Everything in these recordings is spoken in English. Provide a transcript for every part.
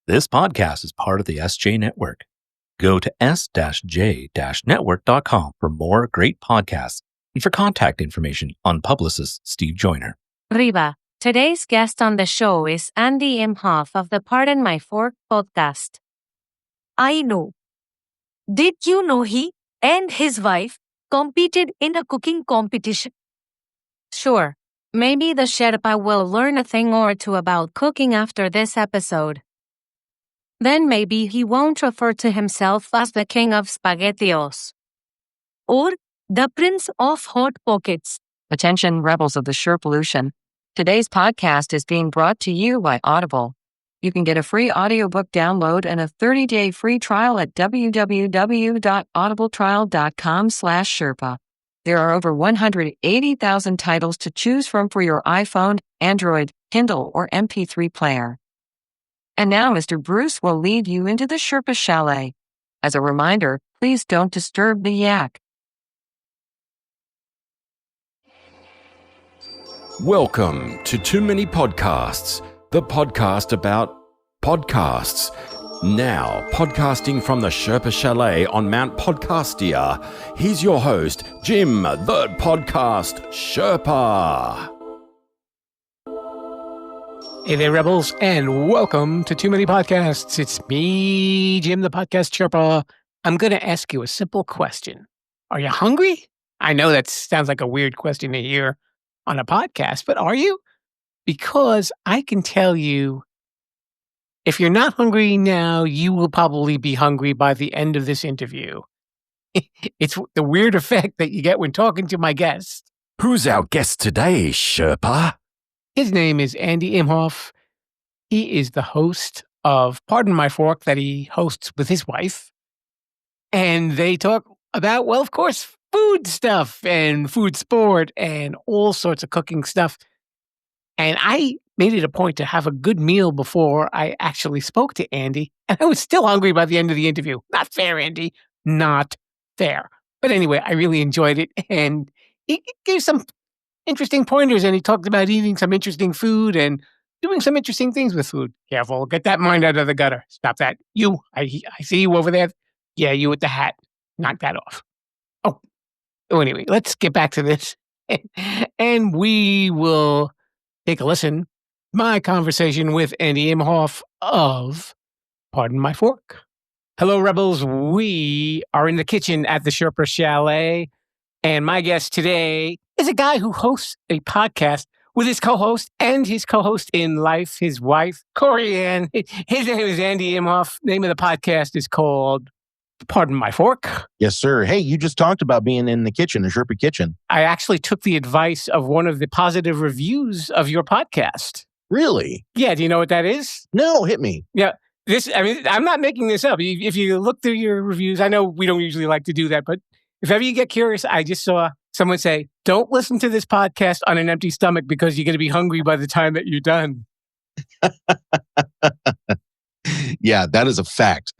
This podcast is part of the SJ Network. Go to s-j-network.com for more great podcasts and for contact information on publicist Steve Joyner. Riva, today's guest on the show is Andy Imhof of the Pardon My Fork podcast. I know. Did you know he and his wife competed in a cooking competition? Sure, maybe the Sherpa will learn a thing or two about cooking after this episode. Then maybe he won't refer to himself as the king of spaghettios. Or the prince of hot pockets. Attention, rebels of the Sherpalution. Today's podcast is being brought to you by Audible. You can get a free audiobook download and a 30-day free trial at www.audibletrial.com/Sherpa. There are over 180,000 titles to choose from for your iPhone, Android, Kindle, or MP3 player. And now Mr. Bruce will lead you into the Sherpa Chalet. As a reminder, please don't disturb the yak. Welcome to Too Many Podcasts, the podcast about podcasts. Now, podcasting from the Sherpa Chalet on Mount Podcastia, he's your host, Jim, the podcast Sherpa. Hey there, Rebels, and welcome to Too Many Podcasts. It's me, Jim, the podcast Sherpa. I'm going to ask you a simple question. Are you hungry? I know that sounds like a weird question to hear on a podcast, but are you? Because I can tell you, if you're not hungry now, you will probably be hungry by the end of this interview. It's the weird effect that you get when talking to my guest. Who's our guest today, Sherpa? His name is Andy Imhof. He is the host of Pardon My Fork that he hosts with his wife. And they talk about, well, of course, food stuff and food sport and all sorts of cooking stuff. And I made it a point to have a good meal before I actually spoke to Andy. And I was still hungry by the end of the interview. Not fair, Andy. Not fair. But anyway, I really enjoyed it. And he gave some interesting pointers, and he talked about eating some interesting food and doing some interesting things with food. Careful, get that mind out of the gutter. Stop that. You, I see you over there. Yeah, you with the hat. Knock that off. Oh, anyway, let's get back to this. And we will take a listen. My conversation with Andy Imhof of Pardon My Fork. Hello, Rebels. We are in the kitchen at the Sherpa Chalet. And my guest today is a guy who hosts a podcast with his co-host and his co-host in life, his wife, Corey Ann. His name is Andy Imhof. The name of the podcast is called Pardon My Fork. Yes, sir. Hey, you just talked about being in the kitchen, the Sherpa kitchen. I actually took the advice of one of the positive reviews of your podcast. Really? Yeah. Do you know what that is? No, hit me. Yeah. I'm not making this up. If you look through your reviews, I know we don't usually like to do that, but if ever you get curious, I just saw someone say, don't listen to this podcast on an empty stomach because you're going to be hungry by the time that you're done. Yeah, that is a fact.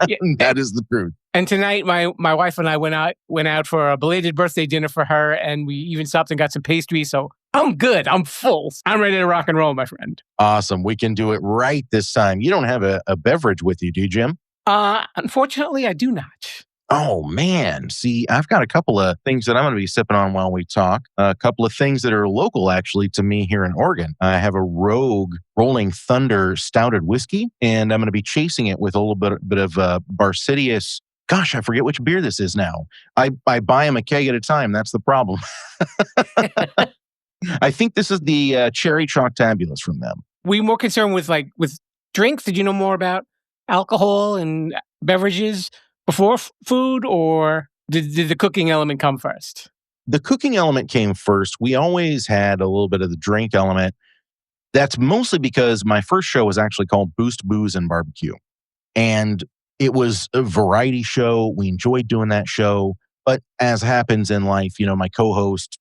Yeah. That is the truth. And tonight, my wife and I went out for a belated birthday dinner for her, and we even stopped and got some pastry. So I'm good. I'm full. I'm ready to rock and roll, my friend. Awesome. We can do it right this time. You don't have a beverage with you, do you, Jim? Unfortunately, I do not. Oh, man. See, I've got a couple of things that I'm going to be sipping on while we talk. A couple of things that are local, actually, to me here in Oregon. I have a Rogue Rolling Thunder stouted whiskey, and I'm going to be chasing it with a little bit of Barcidius. Gosh, I forget which beer this is now. I buy them a keg at a time. That's the problem. I think this is the Cherry Troctabulus from them. Were you more concerned with drinks? Did you know more about alcohol and beverages before food, or did the cooking element come first? The cooking element came first. We always had a little bit of the drink element. That's mostly because my first show was actually called Boost, Booze, and Barbecue. And it was a variety show. We enjoyed doing that show. But as happens in life, my co-host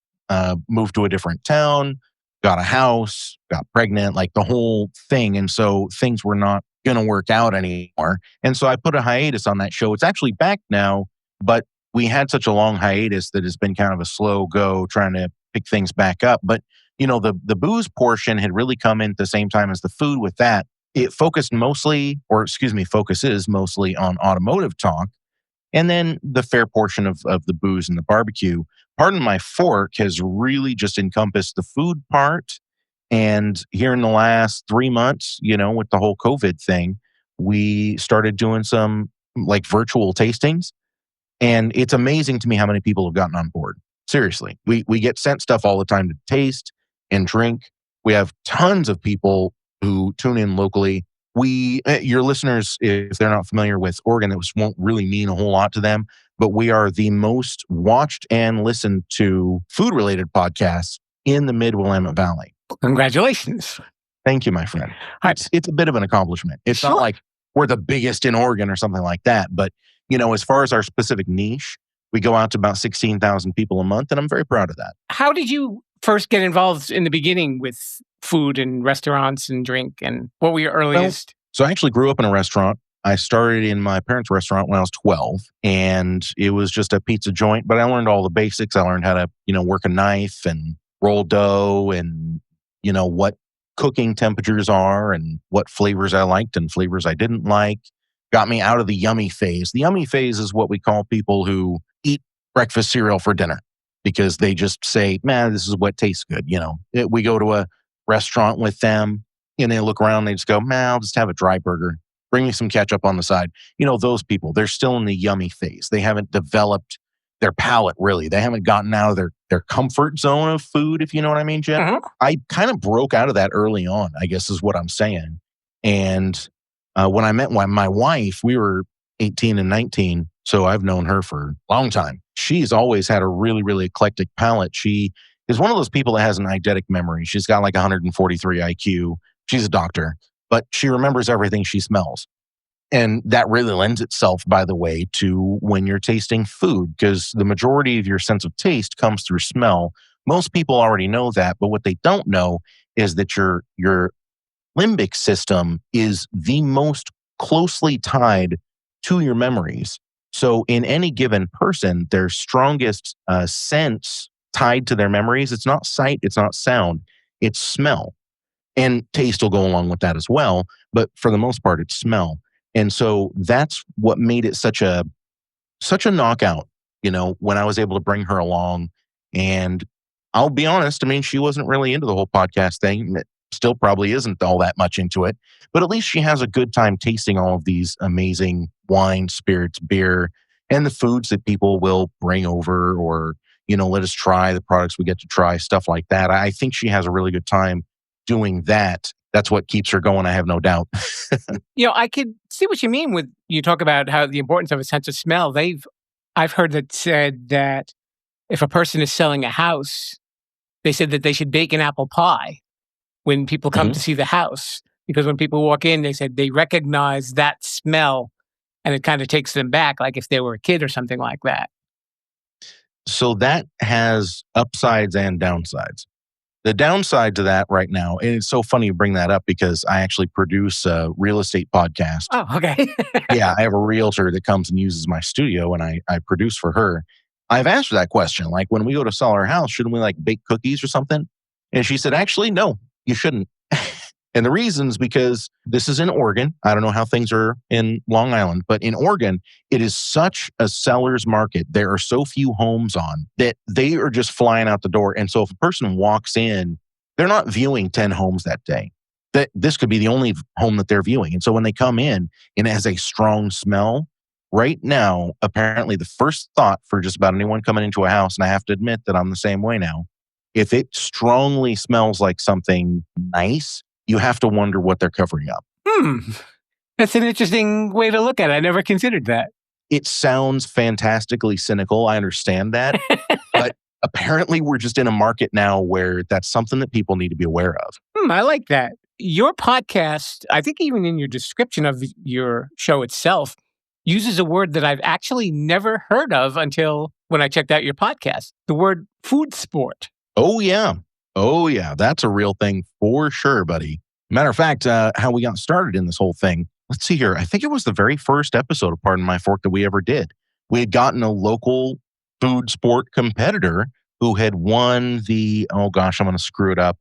moved to a different town, got a house, got pregnant, like the whole thing. And so things were not going to work out anymore. And so I put a hiatus on that show. It's actually back now, but we had such a long hiatus that it's been kind of a slow go trying to pick things back up. But, the booze portion had really come in at the same time as the food with that. it focuses mostly on automotive talk. And then the fair portion of the booze and the barbecue. Pardon My Fork has really just encompassed the food part. And here in the last 3 months, with the whole COVID thing, we started doing some like virtual tastings. And it's amazing to me how many people have gotten on board. Seriously, we get sent stuff all the time to taste and drink. We have tons of people who tune in locally. Your listeners, if they're not familiar with Oregon, this won't really mean a whole lot to them, but we are the most watched and listened to food-related podcasts in the Mid-Willamette Valley. Congratulations. Thank you, my friend. It's a bit of an accomplishment. It's Sure. not like we're the biggest in Oregon or something like that, but as far as our specific niche, we go out to about 16,000 people a month, and I'm very proud of that. How did you first get involved in the beginning with food and restaurants and drink? And what were your earliest? So I actually grew up in a restaurant. I started in my parents' restaurant when I was 12, and it was just a pizza joint, but I learned all the basics. I learned how to, work a knife and roll dough and, what cooking temperatures are and what flavors I liked and flavors I didn't like. Got me out of the yummy phase. The yummy phase is what we call people who eat breakfast cereal for dinner because they just say, man, this is what tastes good. We go to a restaurant with them and they look around and they just go, man, I'll just have a dry burger. Bring me some ketchup on the side. Those people, they're still in the yummy phase. They haven't developed their palate really. They haven't gotten out of their comfort zone of food, if you know what I mean, Jen. Mhm. I kind of broke out of that early on, I guess is what I'm saying. And when I met my wife, we were 18 and 19. So I've known her for a long time. She's always had a really, really eclectic palate. She is one of those people that has an eidetic memory. She's got like 143 IQ. She's a doctor, but she remembers everything she smells. And that really lends itself, by the way, to when you're tasting food, because the majority of your sense of taste comes through smell. Most people already know that, but what they don't know is that your limbic system is the most closely tied to your memories. So in any given person, their strongest sense tied to their memories, it's not sight, it's not sound, it's smell. And taste will go along with that as well. But for the most part, it's smell. And so that's what made it such a knockout, when I was able to bring her along. And I'll be honest, she wasn't really into the whole podcast thing. Still probably isn't all that much into it, but at least she has a good time tasting all of these amazing wine, spirits, beer, and the foods that people will bring over or, let us try the products we get to try, stuff like that. I think she has a really good time doing that. That's what keeps her going, I have no doubt. I could see what you mean with you talk about how the importance of a sense of smell. I've heard that said that if a person is selling a house, they said that they should bake an apple pie when people come to see the house, because when people walk in, they said they recognize that smell and it kind of takes them back, like if they were a kid or something like that. So that has upsides and downsides. The downside to that right now, and it's so funny you bring that up because I actually produce a real estate podcast. Oh, okay. Yeah, I have a realtor that comes and uses my studio and I produce for her. I've asked her that question, like when we go to sell our house, shouldn't we like bake cookies or something? And she said, actually, no, you shouldn't. And the reason is because this is in Oregon. I don't know how things are in Long Island, but in Oregon, it is such a seller's market. There are so few homes on that they are just flying out the door. And so if a person walks in, they're not viewing 10 homes that day. That this could be the only home that they're viewing. And so when they come in and it has a strong smell, right now, apparently the first thought for just about anyone coming into a house, and I have to admit that I'm the same way now, if it strongly smells like something nice, you have to wonder what they're covering up. That's an interesting way to look at it. I never considered that. It sounds fantastically cynical. I understand that. But apparently we're just in a market now where that's something that people need to be aware of. I like that. Your podcast, I think even in your description of your show itself, uses a word that I've actually never heard of until when I checked out your podcast, the word foodsport. Oh, yeah. Oh, yeah. That's a real thing for sure, buddy. Matter of fact, how we got started in this whole thing. Let's see here. I think it was the very first episode of Pardon My Fork that we ever did. We had gotten a local food sport competitor who had won the, oh gosh, I'm going to screw it up.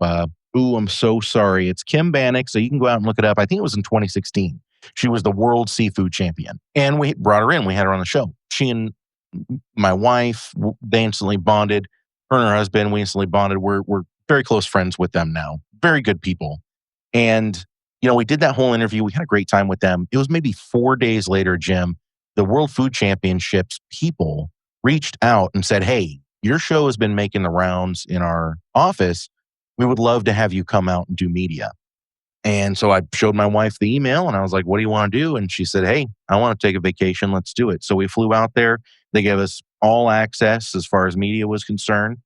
Ooh, I'm so sorry. It's Kim Bannock. So you can go out and look it up. I think it was in 2016. She was the world seafood champion. And we brought her in. We had her on the show. She and my wife, they instantly bonded. Her and her husband, we instantly bonded. We're very close friends with them now. Very good people. And, we did that whole interview. We had a great time with them. It was maybe 4 days later, Jim, the World Food Championships people reached out and said, hey, your show has been making the rounds in our office. We would love to have you come out and do media. And so I showed my wife the email and I was like, what do you want to do? And she said, hey, I want to take a vacation. Let's do it. So we flew out there. They gave us all access as far as media was concerned.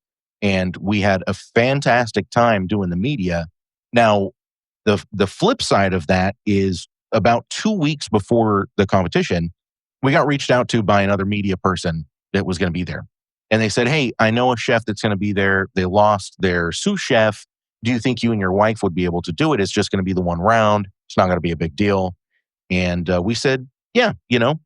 And we had a fantastic time doing the media. Now, the flip side of that is about 2 weeks before the competition, we got reached out to by another media person that was going to be there. And they said, hey, I know a chef that's going to be there. They lost their sous chef. Do you think you and your wife would be able to do it? It's just going to be the one round. It's not going to be a big deal. And we said, yeah,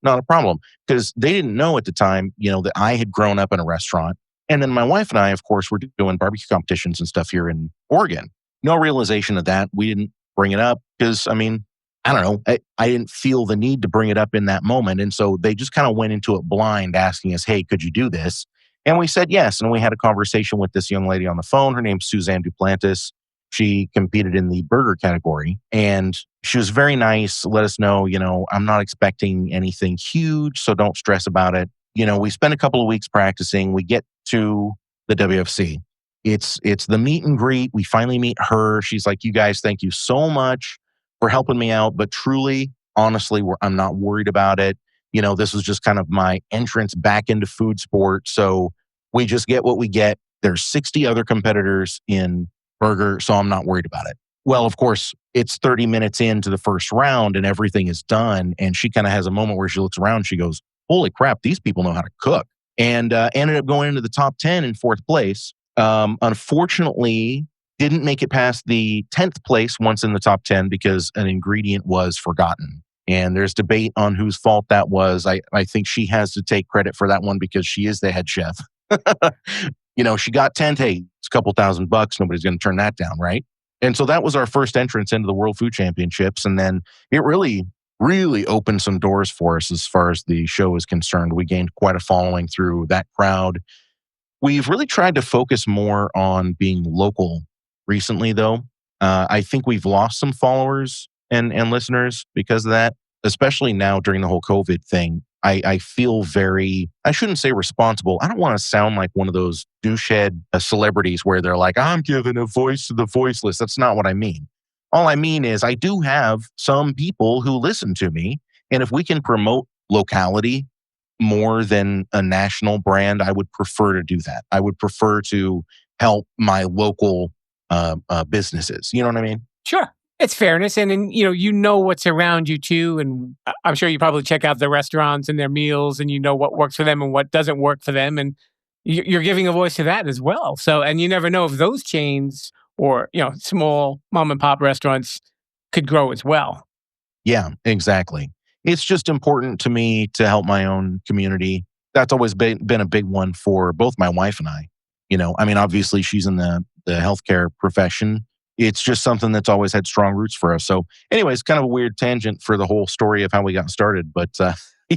not a problem. Because they didn't know at the time, that I had grown up in a restaurant. And then my wife and I, of course, were doing barbecue competitions and stuff here in Oregon. No realization of that. We didn't bring it up because, I don't know. I didn't feel the need to bring it up in that moment. And so they just kind of went into it blind asking us, hey, could you do this? And we said yes. And we had a conversation with this young lady on the phone. Her name's Suzanne Duplantis. She competed in the burger category. And she was very nice. Let us know, I'm not expecting anything huge, so don't stress about it. We spent a couple of weeks practicing. We get to the WFC. It's the meet and greet. We finally meet her. She's like, you guys, thank you so much for helping me out. But truly, honestly, I'm not worried about it. This was just kind of my entrance back into food sport. So we just get what we get. There's 60 other competitors in burger, so I'm not worried about it. Well, of course, it's 30 minutes into the first round and everything is done. And she kind of has a moment where she looks around. She goes, holy crap, these people know how to cook. And ended up going into the top 10 in fourth place. Unfortunately, didn't make it past the 10th place once in the top 10 because an ingredient was forgotten. And there's debate on whose fault that was. I think she has to take credit for that one because she is the head chef. She got 10th. Hey, it's a couple $1,000. Nobody's going to turn that down, right? And so that was our first entrance into the World Food Championships. And then it really, really opened some doors for us as far as the show is concerned. We gained quite a following through that crowd. We've really tried to focus more on being local recently, though. I think we've lost some followers and listeners because of that, especially now during the whole COVID thing. I feel very, I shouldn't say responsible. I don't want to sound like one of those douchehead celebrities where they're like, I'm giving a voice to the voiceless. That's not what I mean. All I mean is I do have some people who listen to me. And if we can promote locality more than a national brand, I would prefer to do that. I would prefer to help my local businesses. You know what I mean? Sure. It's fairness. And then, you know what's around you too. And I'm sure you probably check out the restaurants and their meals and you know what works for them and what doesn't work for them. And you're giving a voice to that as well. So, and you never know if those chains or, small mom and pop restaurants could grow as well. Yeah, exactly. It's just important to me to help my own community. That's always been a big one for both my wife and I. Obviously she's in the healthcare profession. It's just something that's always had strong roots for us. So anyways, kind of a weird tangent for the whole story of how we got started. But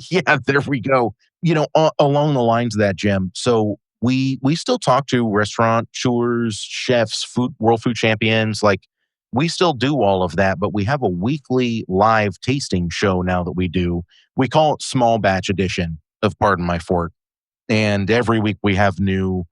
yeah, there we go. Along the lines of that, Jim. So we still talk to restaurateurs, chefs, world food champions. Like we still do all of that, but we have a weekly live tasting show now that we do. We call it Small Batch Edition of Pardon My Fork. And every week we have new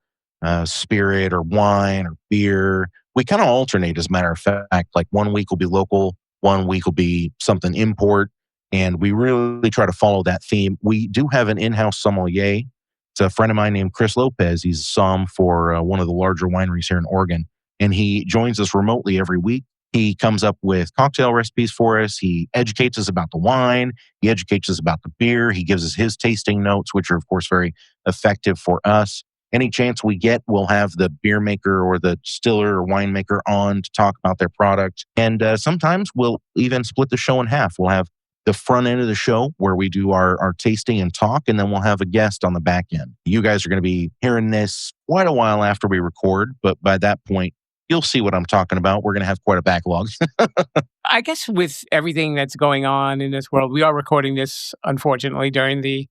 spirit or wine or beer. We kind of alternate, as a matter of fact. Like 1 week will be local, 1 week will be something import. And we really try to follow that theme. We do have an in-house sommelier. It's a friend of mine named Chris Lopez. He's a somm for one of the larger wineries here in Oregon. And he joins us remotely every week. He comes up with cocktail recipes for us. He educates us about the wine. He educates us about the beer. He gives us his tasting notes, which are, of course, very effective for us. Any chance we get, we'll have the beer maker or the distiller or winemaker on to talk about their product. And sometimes we'll even split the show in half. We'll have the front end of the show where we do our tasting and talk, and then we'll have a guest on the back end. You guys are going to be hearing this quite a while after we record, but by that point, you'll see what I'm talking about. We're going to have quite a backlog. I guess with everything that's going on in this world, we are recording this, unfortunately, during the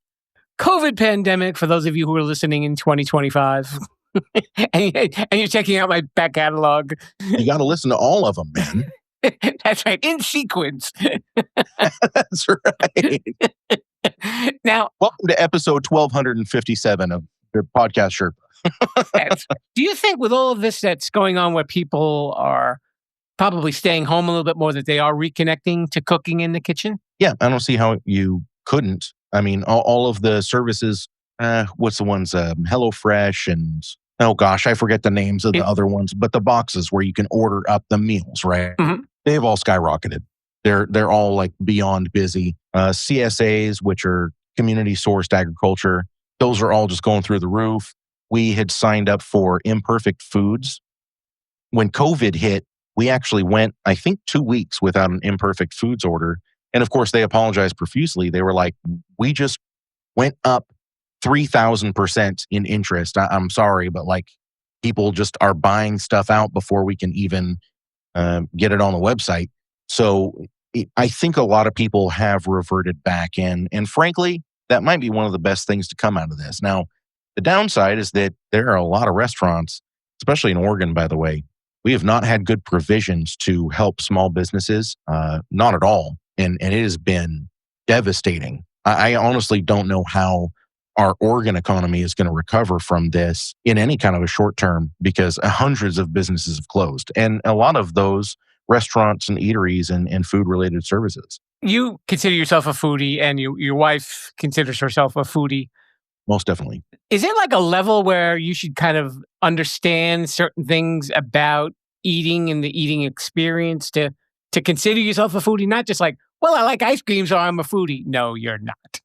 COVID pandemic, for those of you who are listening in 2025. and you're checking out my back catalog. You got to listen to all of them, man. That's right, in sequence. That's right. Now, welcome to episode 1257 of the podcast Sherpa. Do you think with all of this that's going on where people are probably staying home a little bit more, that they are reconnecting to cooking in the kitchen? Yeah, I don't see how you couldn't. I mean, all of the services, what's the ones? HelloFresh and, oh gosh, I forget the names of the other ones, but the boxes where you can order up the meals, right? Mm-hmm. They've all skyrocketed. They're all like beyond busy. CSAs, which are community sourced agriculture, those are all just going through the roof. We had signed up for Imperfect Foods. When COVID hit, we actually went, I think, 2 weeks without an Imperfect Foods order. And of course, they apologized profusely. They were like, we just went up 3,000% in interest. I'm sorry, but like people just are buying stuff out before we can even get it on the website. So I think a lot of people have reverted back in. And frankly, that might be one of the best things to come out of this. Now, the downside is that there are a lot of restaurants, especially in Oregon, by the way. We have not had good provisions to help small businesses, not at all. And it has been devastating. I honestly don't know how our Oregon economy is going to recover from this in any kind of a short term, because hundreds of businesses have closed. And a lot of those restaurants and eateries and food-related services. You consider yourself a foodie, and your wife considers herself a foodie. Most definitely. Is there like a level where you should kind of understand certain things about eating and the eating experience to consider yourself a foodie? Not just like, well, I like ice cream, so I'm a foodie. No, you're not.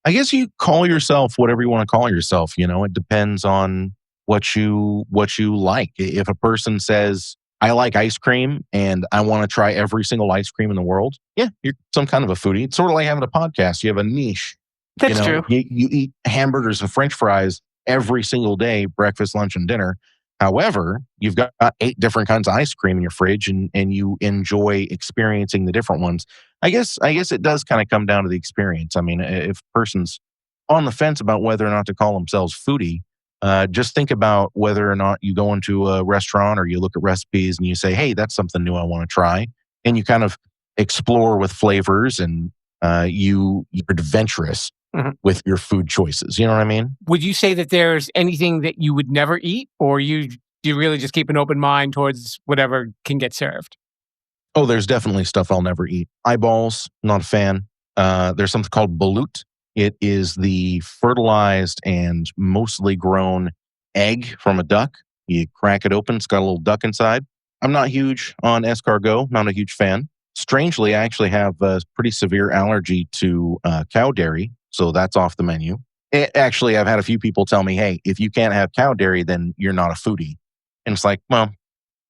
I guess you call yourself whatever you want to call yourself. You know, it depends on what you like. If a person says, I like ice cream and I want to try every single ice cream in the world, yeah, you're some kind of a foodie. It's sort of like having a podcast. You have a niche. That's true. You eat hamburgers and French fries every single day, breakfast, lunch, and dinner. However, you've got 8 different kinds of ice cream in your fridge, and you enjoy experiencing the different ones. I guess it does kind of come down to the experience. I mean, if a person's on the fence about whether or not to call themselves foodie, just think about whether or not you go into a restaurant or you look at recipes and you say, hey, that's something new I want to try. And you kind of explore with flavors, and you're adventurous with your food choices. You know what I mean? Would you say that there's anything that you would never eat, or you really just keep an open mind towards whatever can get served? Oh, there's definitely stuff I'll never eat. Eyeballs, not a fan. There's something called balut. It is the fertilized and mostly grown egg from a duck. You crack it open, it's got a little duck inside. I'm not huge on escargot, not a huge fan. Strangely, I actually have a pretty severe allergy to cow dairy, so that's off the menu. Actually, I've had a few people tell me, hey, if you can't have cow dairy, then you're not a foodie. And it's like, well,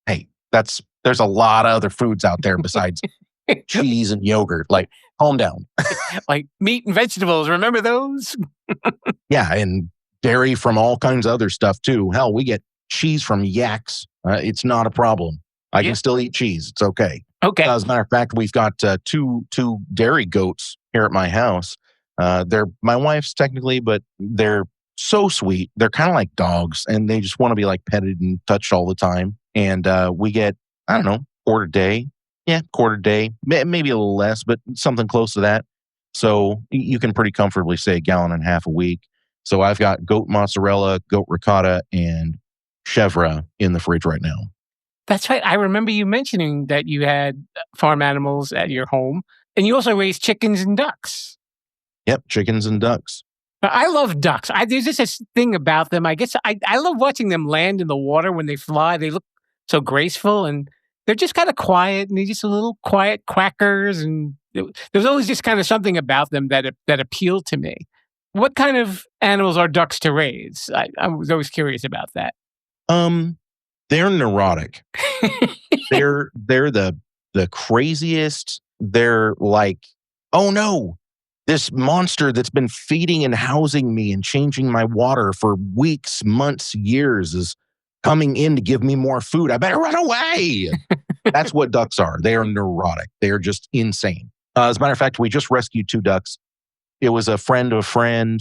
hey, there's a lot of other foods out there besides cheese and yogurt. Like, calm down. Like meat and vegetables, remember those? Yeah, and dairy from all kinds of other stuff too. Hell, we get cheese from yaks. It's not a problem. I can still eat cheese. It's okay. Okay. As a matter of fact, we've got two dairy goats here at my house. They're my wife's technically, but they're so sweet. They're kind of like dogs, and they just want to be like petted and touched all the time. And we get, I don't know, quarter day. Yeah, quarter day, maybe a little less, but something close to that. So you can pretty comfortably say 1.5 gallons a week. So I've got goat mozzarella, goat ricotta, and chèvre in the fridge right now. That's right. I remember you mentioning that you had farm animals at your home, and you also raised chickens and ducks. Yep, chickens and ducks. I love ducks. There's just this thing about them. I guess I love watching them land in the water when they fly. They look so graceful, and they're just kind of quiet, and they're just a little quiet quackers. And there's always just kind of something about them that appealed to me. What kind of animals are ducks to raise? I was always curious about that. They're neurotic. they're the craziest. They're like, oh no, this monster that's been feeding and housing me and changing my water for weeks, months, years is coming in to give me more food. I better run away. That's what ducks are. They are neurotic. They are just insane. As a matter of fact, we just rescued 2 ducks. It was a friend of a friend.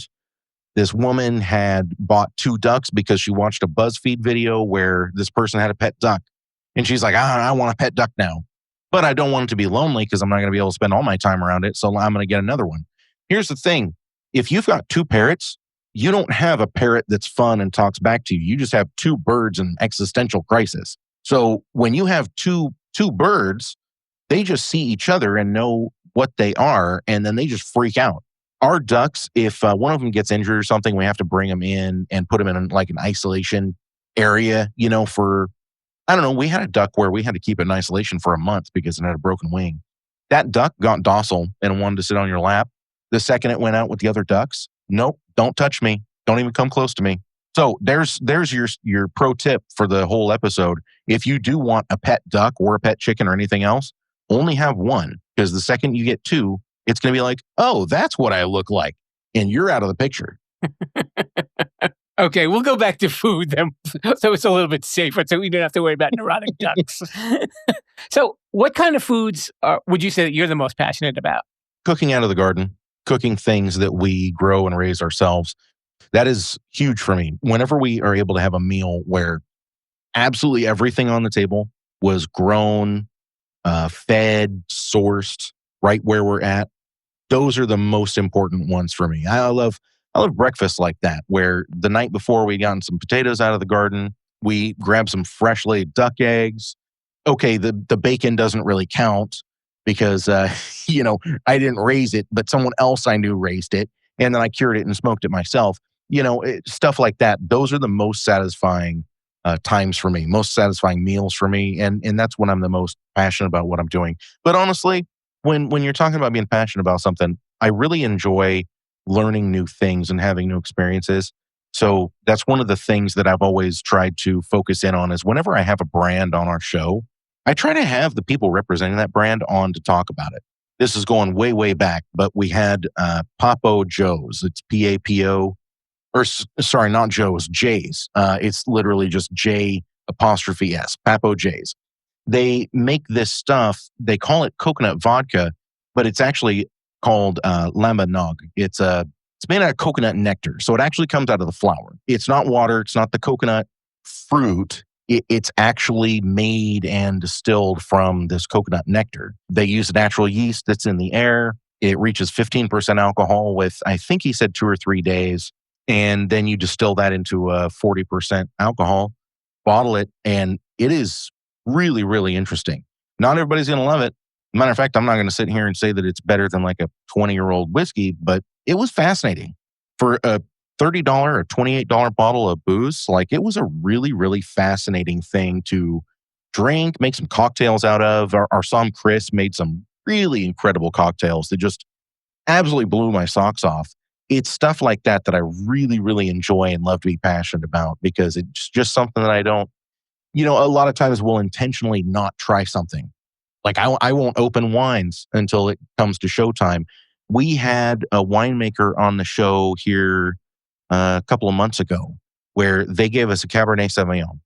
This woman had bought 2 ducks because she watched a BuzzFeed video where this person had a pet duck. And she's like, I want a pet duck now. But I don't want it to be lonely because I'm not going to be able to spend all my time around it. So I'm going to get another one. Here's the thing. If you've got 2 parrots, you don't have a parrot that's fun and talks back to you. You just have 2 birds in existential crisis. So when you have two birds, they just see each other and know what they are, and then they just freak out. Our ducks, if one of them gets injured or something, we have to bring them in and put them in like an isolation area, for, I don't know, we had a duck where we had to keep it in isolation for a month because it had a broken wing. That duck got docile and wanted to sit on your lap. The second it went out with the other ducks, nope, don't touch me. Don't even come close to me. So there's your pro tip for the whole episode. If you do want a pet duck or a pet chicken or anything else, only have 1, because the second you get 2, it's going to be like, oh, that's what I look like. And you're out of the picture. Okay, we'll go back to food then. So it's a little bit safer so we don't have to worry about neurotic ducks. So what kind of foods would you say that you're the most passionate about? Cooking out of the garden, cooking things that we grow and raise ourselves. That is huge for me. Whenever we are able to have a meal where absolutely everything on the table was grown, fed, sourced right where we're at, those are the most important ones for me. I love breakfast like that, where the night before we gotten some potatoes out of the garden, we grabbed some fresh laid duck eggs. Okay, the bacon doesn't really count because, I didn't raise it, but someone else I knew raised it. And then I cured it and smoked it myself. Stuff like that. Those are the most satisfying times for me, most satisfying meals for me. And that's when I'm the most passionate about what I'm doing. But honestly, when you're talking about being passionate about something, I really enjoy learning new things and having new experiences. So that's one of the things that I've always tried to focus in on is whenever I have a brand on our show, I try to have the people representing that brand on to talk about it. This is going way, way back, but we had Papo Joe's. It's P-A-P-O, or sorry, not Joe's, J's. It's literally just J apostrophe S, Papo J's. They make this stuff, they call it coconut vodka, but it's actually called Lambanog. It's made out of coconut nectar. So it actually comes out of the flower. It's not water. It's not the coconut fruit. It's actually made and distilled from this coconut nectar. They use natural yeast that's in the air. It reaches 15% alcohol with, I think he said 2 or 3 days. And then you distill that into a 40% alcohol, bottle it, and it is really, really interesting. Not everybody's going to love it. Matter of fact, I'm not going to sit here and say that it's better than like a 20-year-old whiskey, but it was fascinating. For a $30 or $28 bottle of booze, like it was a really, really fascinating thing to drink, make some cocktails out of. Our son Chris made some really incredible cocktails that just absolutely blew my socks off. It's stuff like that that I really, really enjoy and love to be passionate about because it's just something that I don't, a lot of times we'll intentionally not try something. Like I won't open wines until it comes to showtime. We had a winemaker on the show here a couple of months ago where they gave us a Cabernet Sauvignon.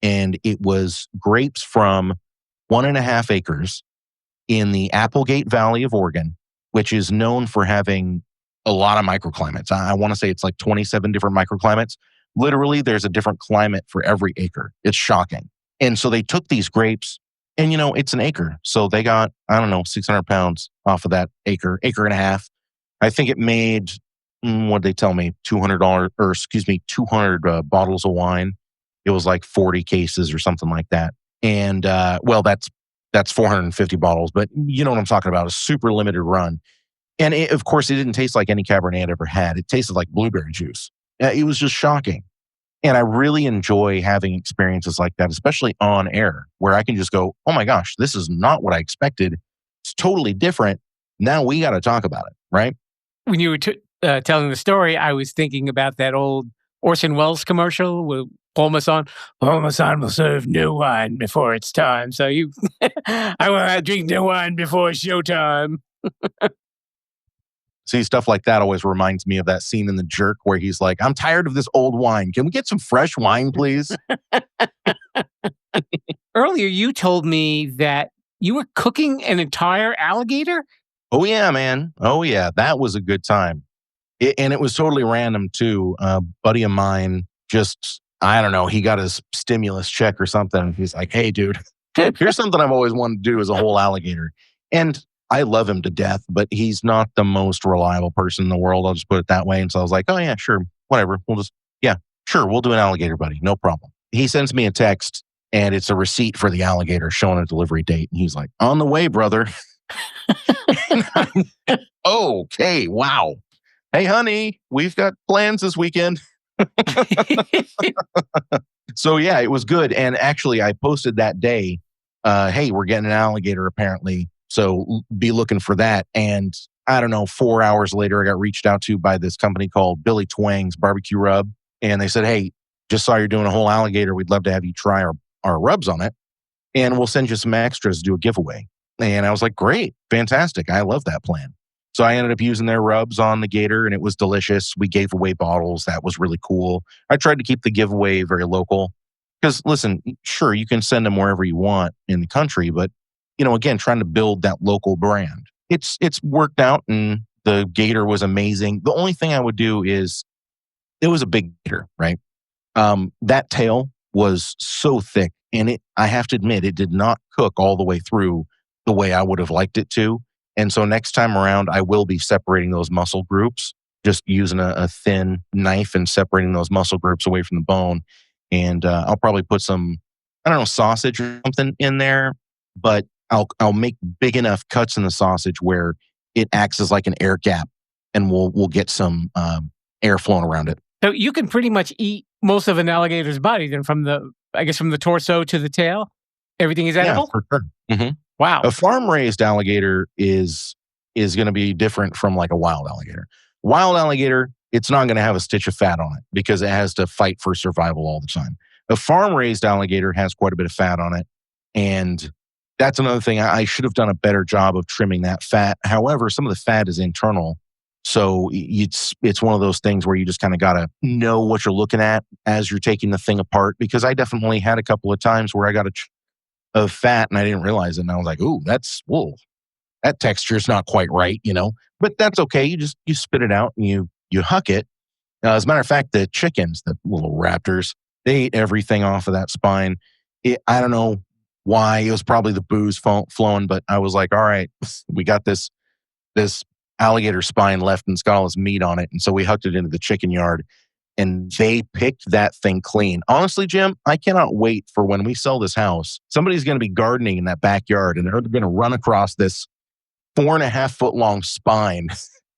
And it was grapes from 1.5 acres in the Applegate Valley of Oregon, which is known for having a lot of microclimates. I want to say it's like 27 different microclimates. Literally, there's a different climate for every acre. It's shocking. And so they took these grapes and, it's an acre. So they got, 600 pounds off of that acre and a half. I think it made, what did they tell me? $200 200 bottles of wine. It was like 40 cases or something like that. And, that's 450 bottles, but you know what I'm talking about, a super limited run. And of course, it didn't taste like any Cabernet I'd ever had. It tasted like blueberry juice. It was just shocking. And I really enjoy having experiences like that, especially on air, where I can just go, oh my gosh, this is not what I expected. It's totally different. Now we got to talk about it, right? When you were telling the story, I was thinking about that old Orson Welles commercial with Paul Masson. Paul Masson will serve new wine before it's time. So I will drink new wine before showtime. See, stuff like that always reminds me of that scene in The Jerk where he's like, I'm tired of this old wine. Can we get some fresh wine, please? Earlier, you told me that you were cooking an entire alligator? Oh, yeah, man. Oh, yeah. That was a good time. And it was totally random, too. A buddy of mine just, I don't know, he got his stimulus check or something. He's like, hey, dude, here's something I've always wanted to do is a whole alligator. And I love him to death, but he's not the most reliable person in the world. I'll just put it that way. And so I was like, oh, yeah, sure. Whatever. Sure. We'll do an alligator, buddy. No problem. He sends me a text and it's a receipt for the alligator showing a delivery date. And he's like, on the way, brother. Okay. Wow. Hey, honey, we've got plans this weekend. So, yeah, it was good. And actually, I posted that day, hey, we're getting an alligator apparently. So be looking for that. And I don't know, 4 hours later, I got reached out to by this company called Billy Twang's Barbecue Rub. And they said, hey, just saw you're doing a whole alligator. We'd love to have you try our rubs on it. And we'll send you some extras to do a giveaway. And I was like, great, fantastic. I love that plan. So I ended up using their rubs on the gator and it was delicious. We gave away bottles. That was really cool. I tried to keep the giveaway very local because listen, sure, you can send them wherever you want in the country, but again, trying to build that local brand. It's worked out and the gator was amazing. The only thing I would do is it was a big gator, right? That tail was so thick and I have to admit, it did not cook all the way through the way I would have liked it to. And so next time around, I will be separating those muscle groups, just using a thin knife and separating those muscle groups away from the bone. And I'll probably put some, I don't know, sausage or something in there, but I'll make big enough cuts in the sausage where it acts as like an air gap and we'll get some air flowing around it. So you can pretty much eat most of an alligator's body then from the torso to the tail? Everything is edible? Yeah, for sure. Mm-hmm. Wow. A farm-raised alligator is going to be different from like a wild alligator. Wild alligator, it's not going to have a stitch of fat on it because it has to fight for survival all the time. A farm-raised alligator has quite a bit of fat on it. And that's another thing. I should have done a better job of trimming that fat. However, some of the fat is internal. So it's one of those things where you just kind of got to know what you're looking at as you're taking the thing apart. Because I definitely had a couple of times where I got of fat and I didn't realize it. And I was like, ooh, that texture is not quite right, but that's okay. You spit it out and you huck it. As a matter of fact, the chickens, the little raptors, they ate everything off of that spine. I don't know why. It was probably the booze flowing, but I was like, all right, we got this alligator spine left and it's got all this meat on it. And so we hucked it into the chicken yard. And they picked that thing clean. Honestly, Jim, I cannot wait for when we sell this house. Somebody's going to be gardening in that backyard and they're going to run across this 4.5 foot long spine.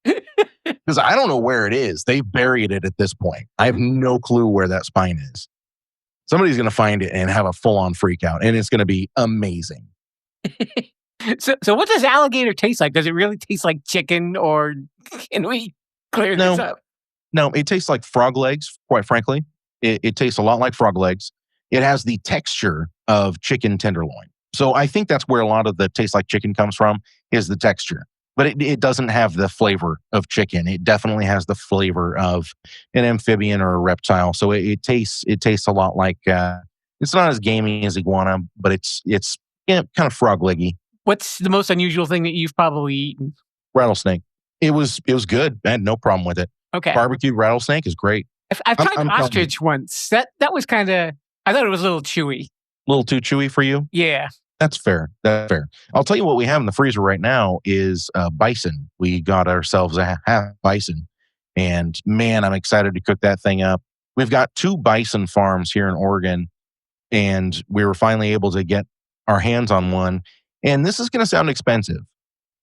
Because I don't know where it is. They buried it at this point. I have no clue where that spine is. Somebody's going to find it and have a full on freak out. And it's going to be amazing. So what does alligator taste like? Does it really taste like chicken or can we clear this up? No, it tastes like frog legs, quite frankly. It tastes a lot like frog legs. It has the texture of chicken tenderloin. So I think that's where a lot of the taste like chicken comes from, is the texture. But it doesn't have the flavor of chicken. It definitely has the flavor of an amphibian or a reptile. So it tastes a lot like, it's not as gamey as iguana, but it's kind of frog leggy. What's the most unusual thing that you've probably eaten? Rattlesnake. It was good. I had no problem with it. Okay. Barbecue rattlesnake is great. I've tried ostrich once. That was kind of, I thought it was a little chewy. A little too chewy for you? Yeah. That's fair. I'll tell you what we have in the freezer right now is bison. We got ourselves a half bison. And man, I'm excited to cook that thing up. We've got 2 bison farms here in Oregon. And we were finally able to get our hands on one. And this is going to sound expensive.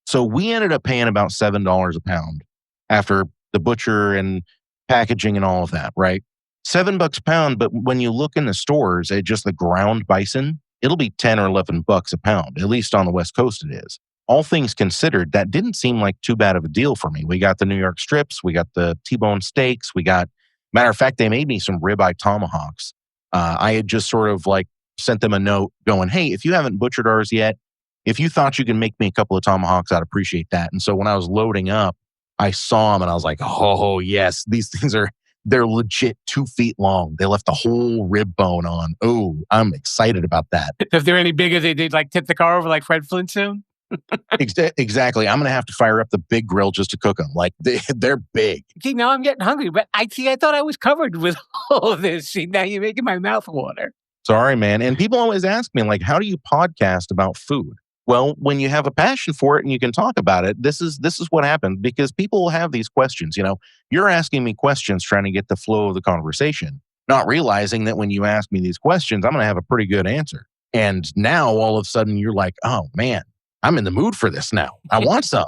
So we ended up paying about $7 a pound after the butcher and packaging and all of that, right? $7 a pound, but when you look in the stores at just the ground bison, it'll be 10 or 11 bucks a pound. At least on the West Coast it is. All things considered, that didn't seem like too bad of a deal for me. We got the New York strips, we got the T-bone steaks, matter of fact, they made me some ribeye tomahawks. I had just sort of like sent them a note going, hey, if you haven't butchered ours yet, if you thought you could make me a couple of tomahawks, I'd appreciate that. And so when I was loading up, I saw them and I was like, oh, yes, these things they're legit 2 feet long. They left the whole rib bone on. Oh, I'm excited about that. If they're any bigger, they'd like tip the car over like Fred Flintstone. Exactly. I'm going to have to fire up the big grill just to cook them. Like they're big. See, now I'm getting hungry, but I thought I was covered with all of this. See, now you're making my mouth water. Sorry, man. And people always ask me, like, how do you podcast about food? Well, when you have a passion for it and you can talk about it, this is what happens, because people will have these questions. You're asking me questions trying to get the flow of the conversation, not realizing that when you ask me these questions, I'm going to have a pretty good answer. And now all of a sudden you're like, oh man, I'm in the mood for this now. I want some.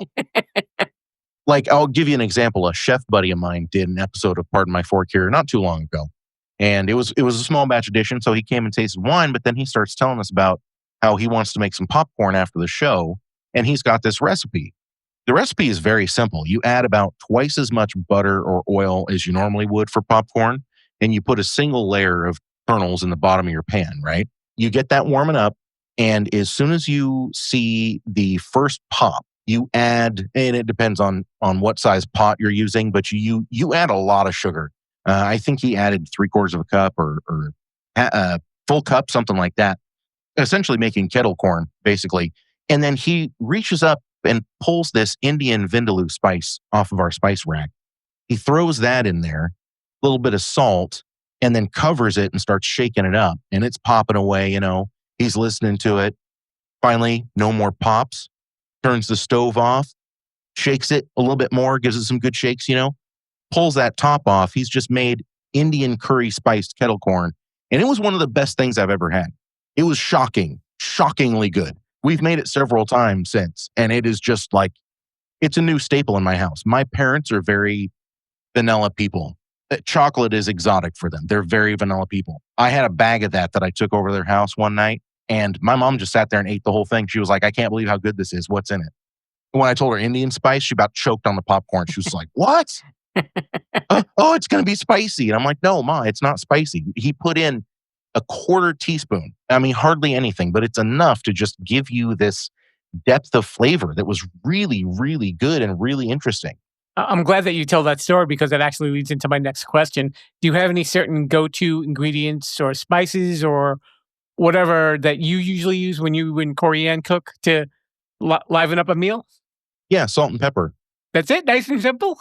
Like, I'll give you an example. A chef buddy of mine did an episode of Pardon My Fork here not too long ago. And it was a small batch edition. So he came and tasted wine, but then he starts telling us about how he wants to make some popcorn after the show. And he's got this recipe. The recipe is very simple. You add about twice as much butter or oil as you normally would for popcorn. And you put a single layer of kernels in the bottom of your pan, right? You get that warming up. And as soon as you see the first pop, you add, and it depends on what size pot you're using, but you add a lot of sugar. I think he added 3/4 of a cup or a full cup, something like that. Essentially making kettle corn, basically. And then he reaches up and pulls this Indian vindaloo spice off of our spice rack. He throws that in there, a little bit of salt, and then covers it and starts shaking it up. And it's popping away, He's listening to it. Finally, no more pops. Turns the stove off, shakes it a little bit more, gives it some good shakes, pulls that top off. He's just made Indian curry spiced kettle corn. And it was one of the best things I've ever had. It was shockingly good. We've made it several times since. And it is just like, it's a new staple in my house. My parents are very vanilla people. Chocolate is exotic for them. They're very vanilla people. I had a bag of that I took over to their house one night. And my mom just sat there and ate the whole thing. She was like, I can't believe how good this is. What's in it? When I told her Indian spice, she about choked on the popcorn. She was like, what? Oh, it's going to be spicy. And I'm like, no, Ma, it's not spicy. He put in a 1/4 teaspoon. I mean, hardly anything, but it's enough to just give you this depth of flavor that was really, really good and really interesting. I'm glad that you tell that story, because that actually leads into my next question. Do you have any certain go-to ingredients or spices or whatever that you usually use when you and Corianne cook to liven up a meal? Yeah, salt and pepper. That's it? Nice and simple?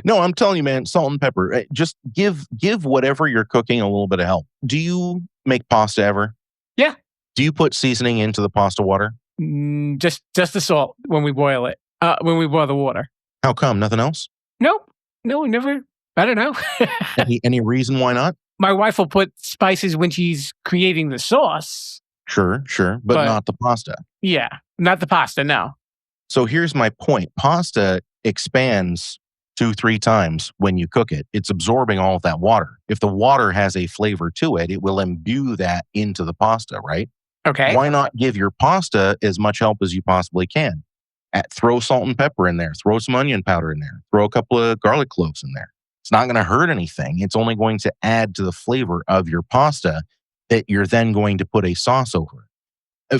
No, I'm telling you, man, salt and pepper. Just give whatever you're cooking a little bit of help. Do you make pasta ever? Yeah. Do you put seasoning into the pasta water? Just the salt when we boil it, when we boil the water. How come? Nothing else? Nope. No, never. I don't know. Any reason why not? My wife will put spices when she's creating the sauce. Sure. But not the pasta. Yeah. Not the pasta, no. So here's my point. Pasta expands 2-3 times when you cook it. It's absorbing all of that water. If the water has a flavor to it, it will imbue that into the pasta, right? Okay. Why not give your pasta as much help as you possibly can? Throw salt and pepper in there. Throw some onion powder in there. Throw a couple of garlic cloves in there. It's not going to hurt anything. It's only going to add to the flavor of your pasta that you're then going to put a sauce over.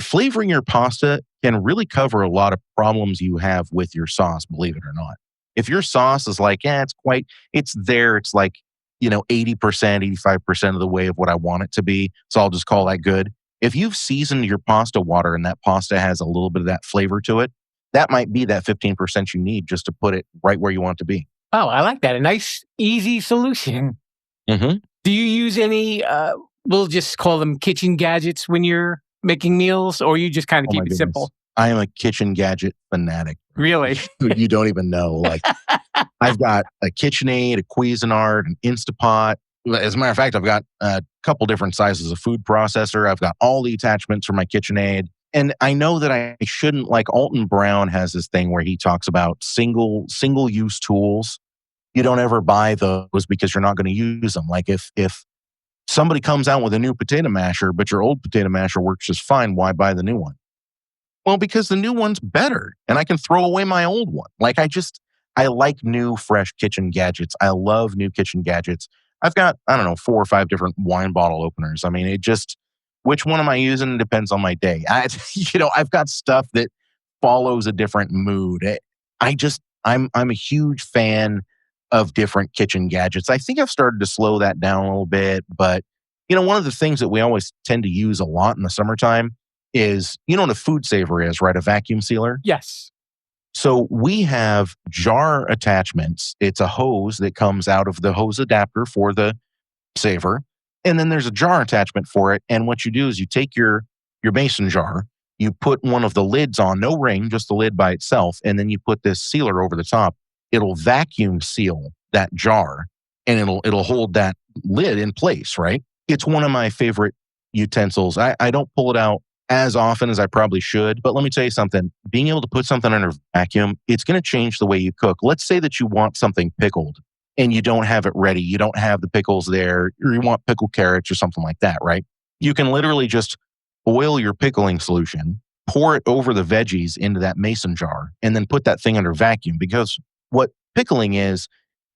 Flavoring your pasta can really cover a lot of problems you have with your sauce, believe it or not. If your sauce is like, it's there. It's like, 80%, 85% of the way of what I want it to be. So I'll just call that good. If you've seasoned your pasta water and that pasta has a little bit of that flavor to it, that might be that 15% you need just to put it right where you want it to be. Oh, I like that. A nice, easy solution. Mm-hmm. Do you use any, we'll just call them kitchen gadgets when you're making meals, or you just kind of keep it simple? I am a kitchen gadget fanatic. Really? You don't even know. Like, I've got a KitchenAid, a Cuisinart, an Instapot. As a matter of fact, I've got a couple different sizes of food processor. I've got all the attachments for my KitchenAid. And I know that I shouldn't, like Alton Brown has this thing where he talks about single-use tools. You don't ever buy those because you're not going to use them. Like if somebody comes out with a new potato masher, but your old potato masher works just fine, why buy the new one? Well, because the new one's better and I can throw away my old one. Like I like new, fresh kitchen gadgets. I love new kitchen gadgets. I've got, 4 or 5 different wine bottle openers. I mean, which one am I using depends on my day. I've got stuff that follows a different mood. I'm a huge fan of different kitchen gadgets. I think I've started to slow that down a little bit, but one of the things that we always tend to use a lot in the summertime is, what a food saver is, right? A vacuum sealer. Yes. So we have jar attachments. It's a hose that comes out of the hose adapter for the saver. And then there's a jar attachment for it. And what you do is you take your mason jar, you put one of the lids on, no ring, just the lid by itself. And then you put this sealer over the top. It'll vacuum seal that jar and it'll hold that lid in place, right? It's one of my favorite utensils. I don't pull it out as often as I probably should, but let me tell you something. Being able to put something under vacuum, it's going to change the way you cook. Let's say that you want something pickled and you don't have it ready. You don't have the pickles there, or you want pickled carrots or something like that, right? You can literally just boil your pickling solution, pour it over the veggies into that mason jar, and then put that thing under vacuum. Because what pickling is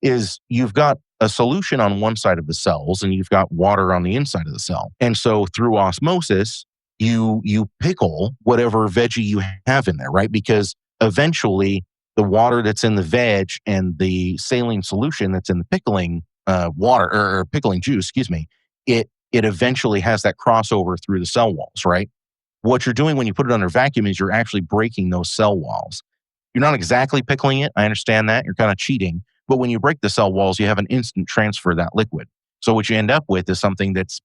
you've got a solution on one side of the cells and you've got water on the inside of the cell. And so through osmosis, you pickle whatever veggie you have in there, right? Because eventually the water that's in the veg and the saline solution that's in the pickling water or pickling juice, it eventually has that crossover through the cell walls, right? What you're doing when you put it under vacuum is you're actually breaking those cell walls. You're not exactly pickling it. I understand that. You're kind of cheating. But when you break the cell walls, you have an instant transfer of that liquid. So what you end up with is something that's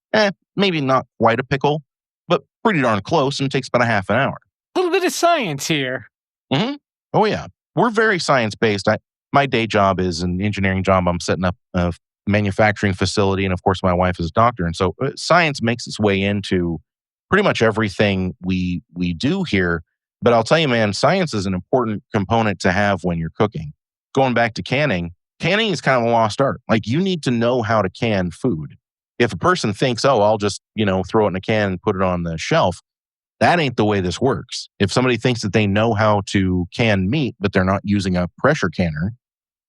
maybe not quite a pickle, but pretty darn close, and takes about a half an hour. A little bit of science here. Mm-hmm. Oh, yeah. We're very science-based. My day job is an engineering job. I'm setting up a manufacturing facility, and of course, my wife is a doctor. And so science makes its way into pretty much everything we do here. But I'll tell you, man, science is an important component to have when you're cooking. Going back to canning is kind of a lost art. Like, you need to know how to can food. If a person thinks, oh, I'll just, throw it in a can and put it on the shelf, that ain't the way this works. If somebody thinks that they know how to can meat, but they're not using a pressure canner,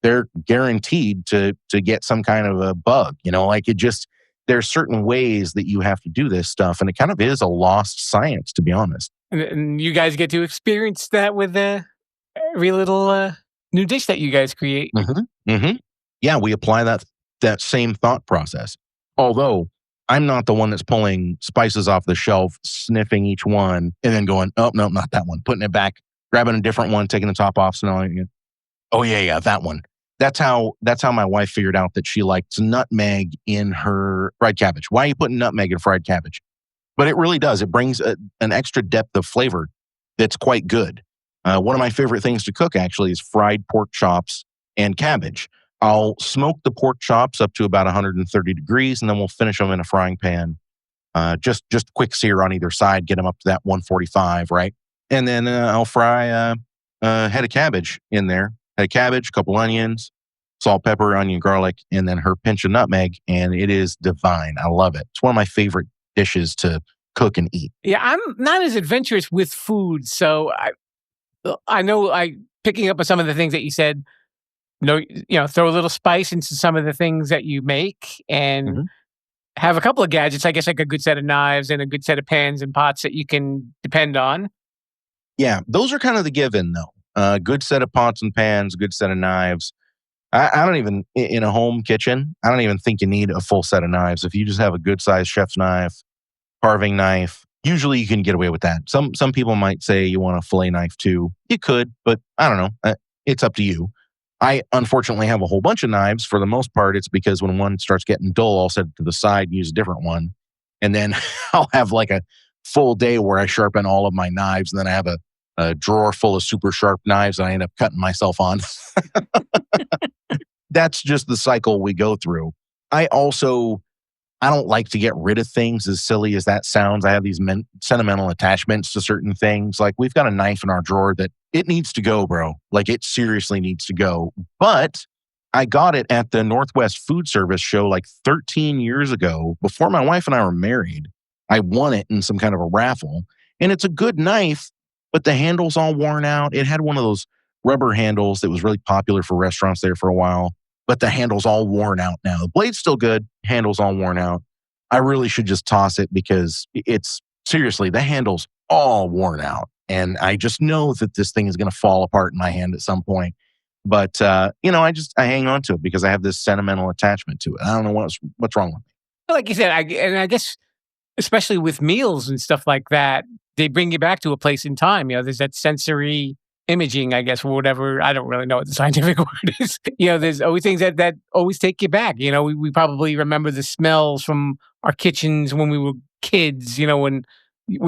they're guaranteed to get some kind of a bug. There's certain ways that you have to do this stuff. And it kind of is a lost science, to be honest. And you guys get to experience that with every little new dish that you guys create. Mm-hmm. Mm-hmm. Yeah, we apply that same thought process. Although I'm not the one that's pulling spices off the shelf, sniffing each one, and then going, oh, no, not that one. Putting it back, grabbing a different one, taking the top off, smelling it again. Oh, yeah, that one. That's how my wife figured out that she liked nutmeg in her fried cabbage. Why are you putting nutmeg in fried cabbage? But it really does. It brings an extra depth of flavor that's quite good. One of my favorite things to cook, actually, is fried pork chops and cabbage. I'll smoke the pork chops up to about 130 degrees, and then we'll finish them in a frying pan. Just quick sear on either side, get them up to that 145, right? And then I'll fry a head of cabbage in there. Head of cabbage, a couple onions, salt, pepper, onion, garlic, and then her pinch of nutmeg, and it is divine. I love it. It's one of my favorite dishes to cook and eat. Yeah, I'm not as adventurous with food, so I know picking up on some of the things that you said, throw a little spice into some of the things that you make, and have a couple of gadgets, I guess, like a good set of knives and a good set of pans and pots that you can depend on. Yeah, those are kind of the given, though. Good set of pots and pans, good set of knives. I don't even, in a home kitchen, I don't even think you need a full set of knives. If you just have a good sized chef's knife, carving knife, usually you can get away with that. Some people might say you want a fillet knife too. You could, but I don't know. It's up to you. I unfortunately have a whole bunch of knives. For the most part, it's because when one starts getting dull, I'll set it to the side and use a different one. And then I'll have like a full day where I sharpen all of my knives. And then I have a drawer full of super sharp knives and I end up cutting myself on. That's just the cycle we go through. I don't like to get rid of things, as silly as that sounds. I have these sentimental attachments to certain things. Like, we've got a knife in our drawer that it needs to go, bro. Like, it seriously needs to go. But I got it at the Northwest Food Service show like 13 years ago, before my wife and I were married. I won it in some kind of a raffle. And it's a good knife, but the handle's all worn out. It had one of those rubber handles that was really popular for restaurants there for a while, but the handle's all worn out now. The blade's still good, handle's all worn out. I really should just toss it because it's, seriously, the handle's all worn out. And I just know that this thing is going to fall apart in my hand at some point. But I hang on to it because I have this sentimental attachment to it. I don't know what's wrong with me. Like you said, I guess especially with meals and stuff like that, they bring you back to a place in time. There's that sensory imaging, I guess, or whatever. I don't really know what the scientific word is. There's always things that always take you back. We probably remember the smells from our kitchens when we were kids. When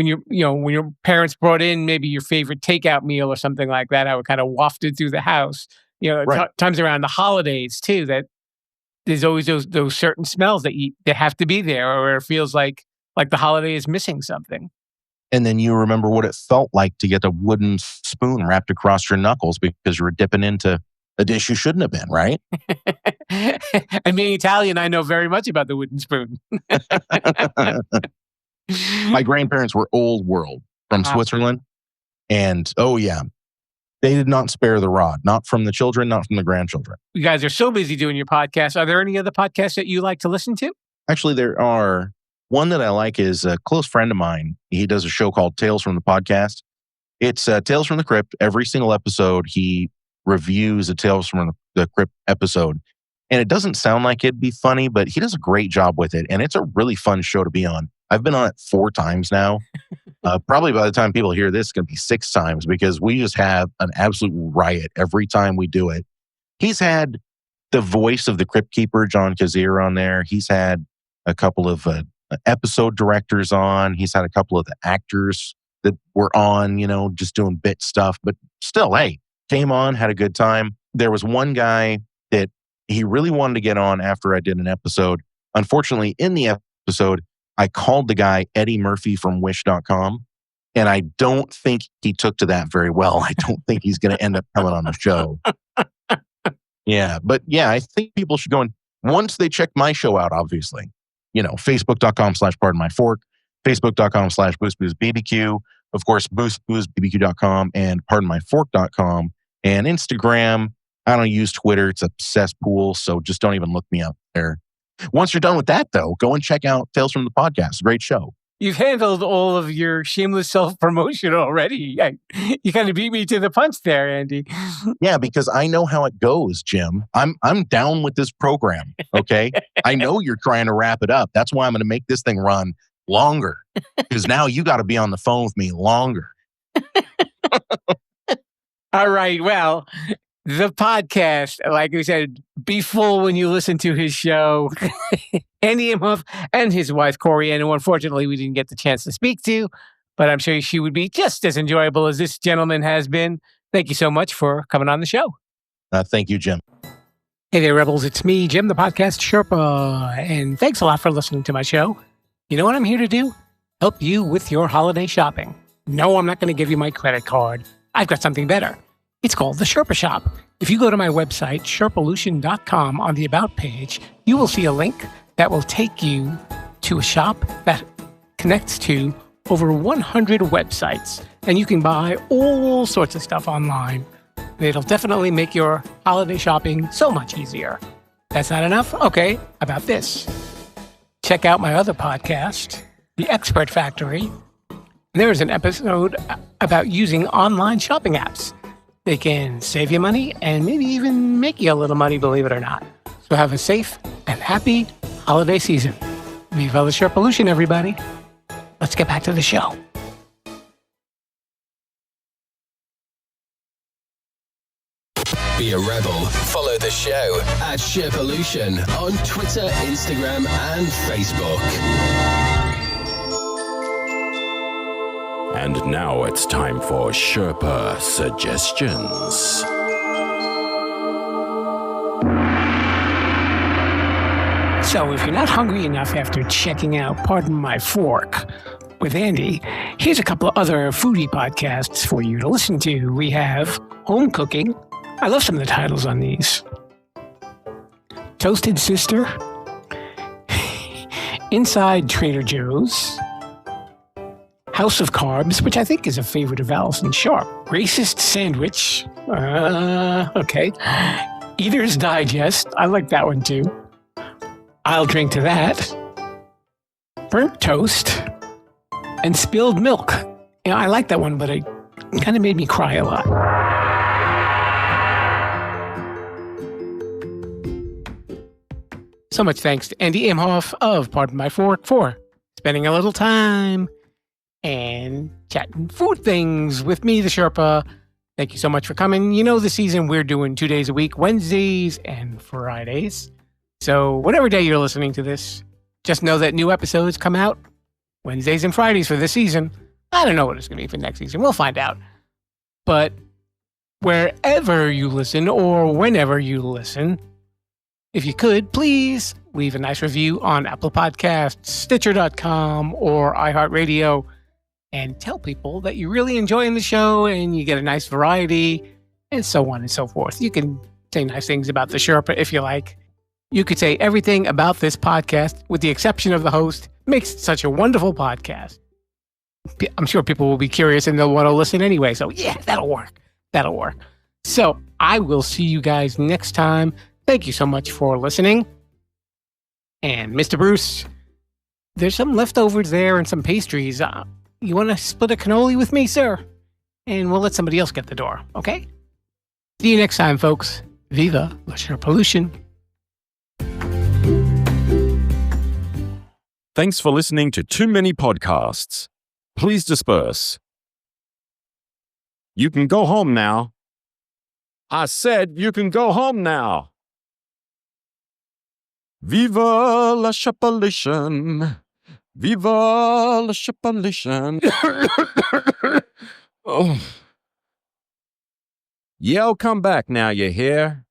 your parents brought in maybe your favorite takeout meal or something like that, how it kind of wafted through the house. Right. Times around the holidays too, that there's always those certain smells that have to be there, or it feels like the holiday is missing something. And then you remember what it felt like to get a wooden spoon wrapped across your knuckles because you were dipping into a dish you shouldn't have been, right? And being Italian, I know very much about the wooden spoon. My grandparents were old world from Switzerland. And they did not spare the rod, not from the children, not from the grandchildren. You guys are so busy doing your podcast. Are there any other podcasts that you like to listen to? Actually, there are. One that I like is a close friend of mine. He does a show called Tales from the Podcast. It's Tales from the Crypt. Every single episode, he reviews a Tales from the Crypt episode. And it doesn't sound like it'd be funny, but he does a great job with it. And it's a really fun show to be on. I've been on it 4 times now. Probably by the time people hear this, it's going to be 6 times because we just have an absolute riot every time we do it. He's had the voice of the Crypt Keeper, John Kazir, on there. He's had a couple of episode directors on. He's had a couple of the actors that were on, just doing bit stuff. But still, hey, came on, had a good time. There was one guy that he really wanted to get on after I did an episode. Unfortunately, in the episode, I called the guy Eddie Murphy from Wish.com. And I don't think he took to that very well. I don't think he's going to end up coming on the show. I think people should go and once they check my show out, obviously. Facebook.com/pardonmyfork, Facebook.com/boostboostbbq, of course, boostboostbbq.com and pardonmyfork.com, and Instagram. I don't use Twitter. It's a cesspool, so just don't even look me up there. Once you're done with that, though, go and check out Tales from the Podcast. Great show. You've handled all of your shameless self-promotion already. You kind of beat me to the punch there, Andy. Yeah, because I know how it goes, Jim. I'm down with this program, okay? I know you're trying to wrap it up. That's why I'm going to make this thing run longer, because now you got to be on the phone with me longer. All right, well, the podcast, like we said, be full when you listen to his show. Andy Imhof and his wife, Corey, and who unfortunately we didn't get the chance to speak to, but I'm sure she would be just as enjoyable as this gentleman has been. Thank you so much for coming on the show. Thank you, Jim. Hey there, Rebels. It's me, Jim, the podcast Sherpa, and thanks a lot for listening to my show. You know what I'm here to do? Help you with your holiday shopping. No, I'm not going to give you my credit card. I've got something better. It's called the Sherpa Shop. If you go to my website, Sherpalution.com, on the About page, you will see a link that will take you to a shop that connects to over 100 websites. And you can buy all sorts of stuff online. It'll definitely make your holiday shopping so much easier. That's not enough? Okay, about this. Check out my other podcast, The Expert Factory. There's an episode about using online shopping apps. They can save you money and maybe even make you a little money, believe it or not. So have a safe and happy holiday season. Viva la Sherpalution, everybody. Let's get back to the show. Be a rebel. Follow the show at Sherpalution on Twitter, Instagram, and Facebook. And now it's time for Sherpa Suggestions. So if you're not hungry enough after checking out Pardon My Fork with Andy, here's a couple of other foodie podcasts for you to listen to. We have Home Cooking. I love some of the titles on these. Toasted Sister. Inside Trader Joe's. House of Carbs, which I think is a favorite of Allison Sharp. Racist Sandwich. Okay. Eater's Digest. I like that one too. I'll Drink to That. Burnt Toast. And Spilled Milk. I like that one, but it kind of made me cry a lot. So much thanks to Andy Imhof of Pardon My Fork for spending a little time and chatting food things with me, the Sherpa. Thank you so much for coming. You know, this season we're doing 2 days a week, Wednesdays and Fridays. So whatever day you're listening to this, just know that new episodes come out Wednesdays and Fridays for this season. I don't know what it's going to be for next season. We'll find out. But wherever you listen or whenever you listen, if you could, please leave a nice review on Apple Podcasts, Stitcher.com, or iHeartRadio, and tell people that you're really enjoying the show and you get a nice variety, and so on and so forth. You can say nice things about the Sherpa if you like. You could say everything about this podcast, with the exception of the host, makes it such a wonderful podcast. I'm sure people will be curious and they'll want to listen anyway. So yeah, that'll work. That'll work. So I will see you guys next time. Thank you so much for listening. And Mr. Bruce, there's some leftovers there and some pastries. You want to split a cannoli with me, sir? And we'll let somebody else get the door, okay? See you next time, folks. Viva la Sherpalution. Thanks for listening to Too Many Podcasts. Please disperse. You can go home now. I said you can go home now. Viva la Sherpalution. Viva la Sherpalution. Oh. Yeah, I'll come back now, you hear?